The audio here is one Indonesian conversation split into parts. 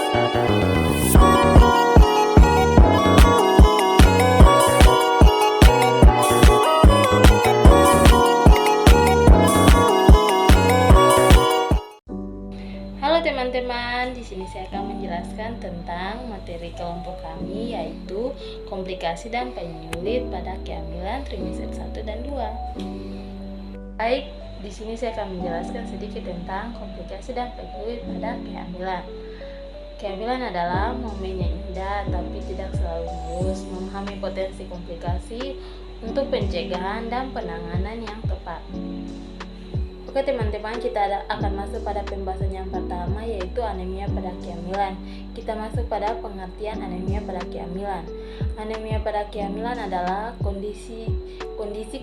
Halo teman-teman, di sini saya akan menjelaskan tentang materi kelompok kami, yaitu komplikasi dan penyulit pada kehamilan trimester 1 dan 2. Baik, di sini saya akan menjelaskan sedikit tentang komplikasi dan penyulit pada kehamilan. Kehamilan adalah momen yang indah tapi tidak selalu mulus. Memahami potensi komplikasi untuk pencegahan dan penanganan yang tepat. Oke teman-teman, kita akan masuk pada pembahasan yang pertama, yaitu anemia pada kehamilan. Kita masuk pada pengertian anemia pada kehamilan. Anemia pada kehamilan adalah kondisi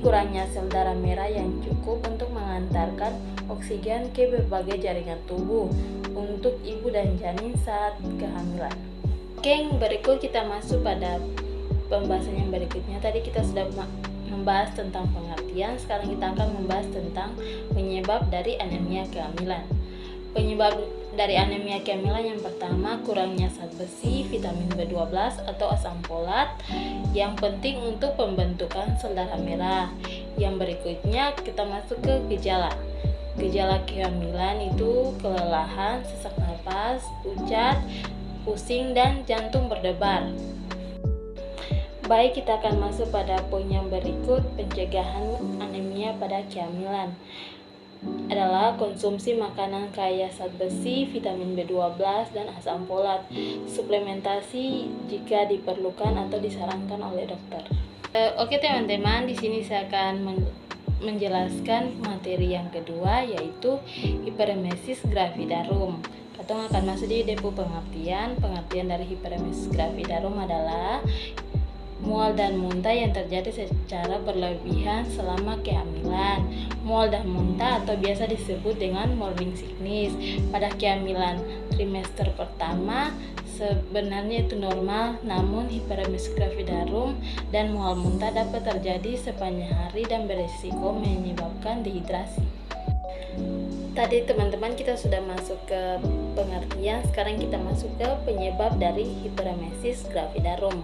kurangnya sel darah merah yang cukup untuk mengantarkan oksigen ke berbagai jaringan tubuh untuk ibu dan janin saat kehamilan. Oke, yang berikut kita masuk pada pembahasan yang berikutnya. Tadi kita sudah membahas tentang pengertian, sekarang kita akan membahas tentang penyebab dari anemia kehamilan. Penyebab dari anemia kehamilan yang pertama, kurangnya zat besi, vitamin B12 atau asam folat yang penting untuk pembentukan sel darah merah. Yang berikutnya kita masuk ke gejala. Gejala kehamilan itu kelelahan, sesak napas, pucat, pusing, dan jantung berdebar. Baik, kita akan masuk pada poin yang berikut. Pencegahan anemia pada kehamilan adalah konsumsi makanan kaya zat besi, vitamin B12, dan asam folat. Suplementasi jika diperlukan atau disarankan oleh dokter. Oke teman-teman, di sini saya akan menjelaskan materi yang kedua, yaitu hiperemesis gravidarum. Kita akan masuk di depo pengertian. Pengertian dari hiperemesis gravidarum adalah mual dan muntah yang terjadi secara berlebihan selama kehamilan. Mual dan muntah atau biasa disebut dengan morning sickness pada kehamilan trimester pertama sebenarnya itu normal, namun hiperemesis gravidarum dan mual muntah dapat terjadi sepanjang hari dan berisiko menyebabkan dehidrasi. Tadi teman-teman kita sudah masuk ke pengertian, sekarang kita masuk ke penyebab dari hiperemesis gravidarum.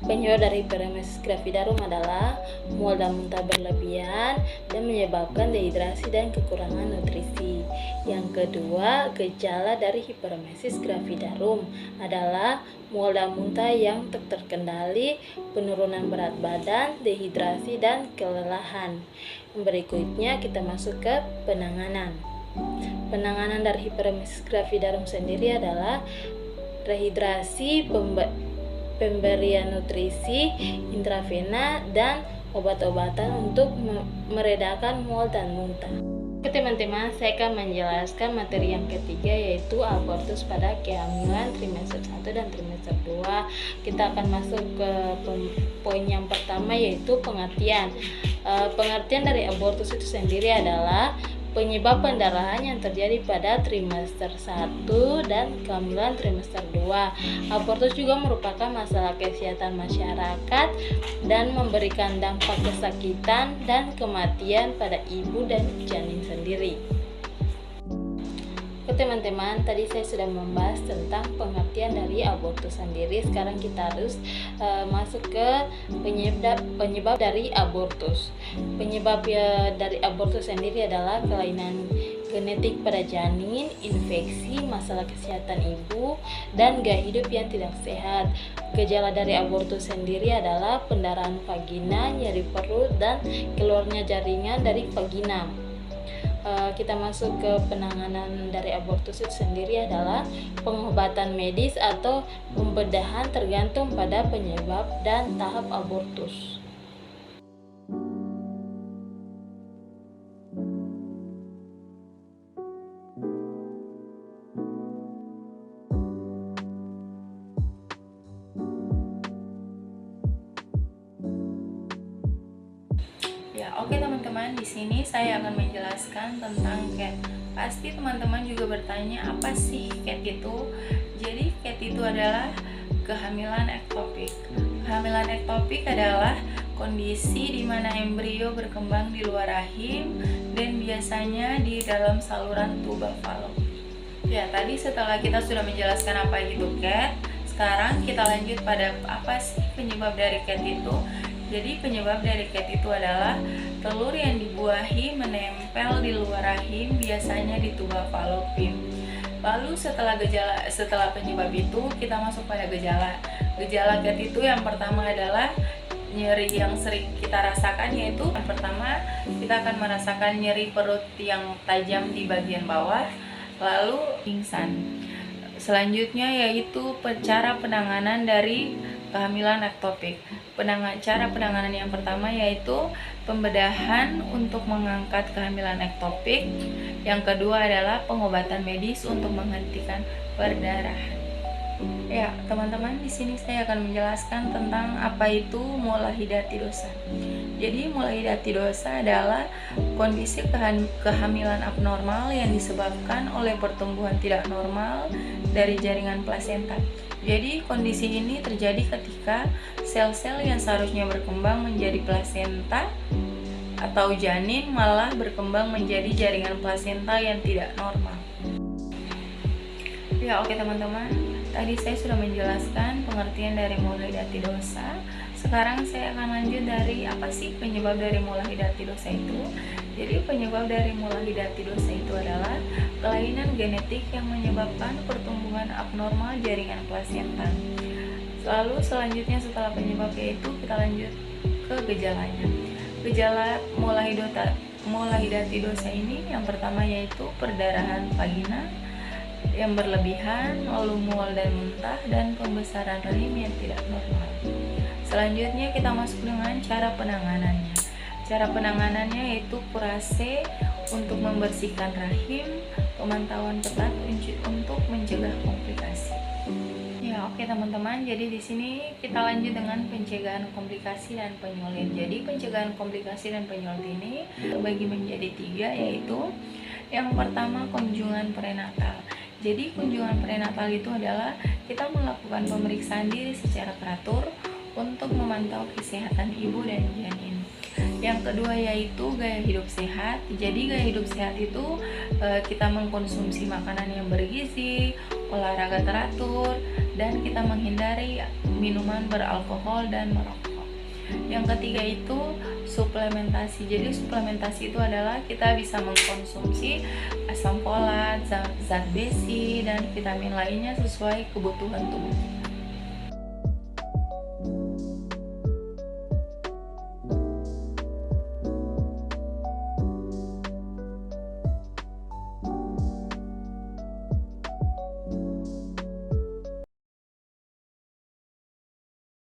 Penyebab dari hiperemesis gravidarum adalah mual dan muntah berlebihan dan menyebabkan dehidrasi dan kekurangan nutrisi. Yang kedua, gejala dari hiperemesis gravidarum adalah mual dan muntah yang tak terkendali, penurunan berat badan, dehidrasi, dan kelelahan. Berikutnya kita masuk ke penanganan. Penanganan dari hiperemesis gravidarum sendiri adalah rehidrasi, pemberian nutrisi intravena, dan obat-obatan untuk meredakan mual dan muntah. Oke teman-teman, saya akan menjelaskan materi yang ketiga, yaitu abortus pada kehamilan trimester 1 dan trimester 2. Kita akan masuk ke poin yang pertama, yaitu pengertian. Pengertian dari abortus itu sendiri adalah penyebab pendarahan yang terjadi pada trimester 1 dan kehamilan trimester 2. Abortus juga merupakan masalah kesehatan masyarakat dan memberikan dampak kesakitan dan kematian pada ibu dan janin sendiri. Oke teman-teman, tadi saya sudah membahas tentang pengertian dari abortus sendiri. Sekarang kita harus masuk ke penyebab dari abortus. Penyebab dari abortus sendiri adalah kelainan genetik pada janin, infeksi, masalah kesehatan ibu, dan gaya hidup yang tidak sehat. Gejala dari abortus sendiri adalah pendarahan vagina, nyeri perut, dan keluarnya jaringan dari vagina. Kita masuk ke penanganan dari abortus itu sendiri adalah pengobatan medis atau pembedahan tergantung pada penyebab dan tahap abortus. Oke teman-teman, di sini saya akan menjelaskan tentang CAT. Pasti teman-teman juga bertanya, apa sih CAT itu? Jadi CAT itu adalah kehamilan ektopik. Kehamilan ektopik adalah kondisi di mana embrio berkembang di luar rahim dan biasanya di dalam saluran tuba fallopi. Ya, tadi setelah kita sudah menjelaskan apa itu CAT, sekarang kita lanjut pada apa sih penyebab dari CAT itu. Jadi penyebab dari CAT itu adalah telur yang dibuahi menempel di luar rahim, biasanya di tuba falopim. Lalu setelah penyebab itu, kita masuk pada gejala. Gejala CAT itu yang pertama adalah nyeri yang sering kita rasakan, yaitu yang pertama kita akan merasakan nyeri perut yang tajam di bagian bawah, lalu pingsan. Selanjutnya yaitu cara penanganan dari kehamilan ektopik. Cara penanganan yang pertama yaitu pembedahan untuk mengangkat kehamilan ektopik. Yang kedua adalah pengobatan medis untuk menghentikan perdarahan. Ya, teman-teman, di sini saya akan menjelaskan tentang apa itu molahidatidosa. Jadi, molahidatidosa adalah kondisi kehamilan abnormal yang disebabkan oleh pertumbuhan tidak normal dari jaringan plasenta. Jadi, kondisi ini terjadi ketika sel-sel yang seharusnya berkembang menjadi plasenta atau janin malah berkembang menjadi jaringan plasenta yang tidak normal. Ya, oke teman-teman. Tadi saya sudah menjelaskan pengertian dari molahidatidosa. Sekarang saya akan lanjut dari apa sih penyebab dari molahidatidosa itu. Jadi penyebab dari molahidatidosa itu adalah kelainan genetik yang menyebabkan pertumbuhan abnormal jaringan plasenta. Lalu selanjutnya setelah penyebabnya itu kita lanjut ke gejalanya. Gejala molahidatidosa ini yang pertama yaitu perdarahan vagina yang berlebihan, lalu mual dan muntah, dan pembesaran rahim yang tidak normal. Selanjutnya kita masuk dengan cara penanganannya. Cara penanganannya yaitu kurase untuk membersihkan rahim, pemantauan ketat untuk mencegah komplikasi. Ya, oke teman-teman. Jadi di sini kita lanjut dengan pencegahan komplikasi dan penyulit. Jadi pencegahan komplikasi dan penyulit ini terbagi menjadi 3, yaitu yang pertama kunjungan prenatal. Jadi kunjungan prenatal itu adalah kita melakukan pemeriksaan diri secara teratur untuk memantau kesehatan ibu dan janin. Yang kedua yaitu gaya hidup sehat. Jadi gaya hidup sehat itu kita mengkonsumsi makanan yang bergizi, olahraga teratur, dan kita menghindari minuman beralkohol dan merokok. Yang ketiga itu suplementasi. Jadi suplementasi itu adalah kita bisa mengkonsumsi asam folat, zat besi, dan vitamin lainnya sesuai kebutuhan tubuh.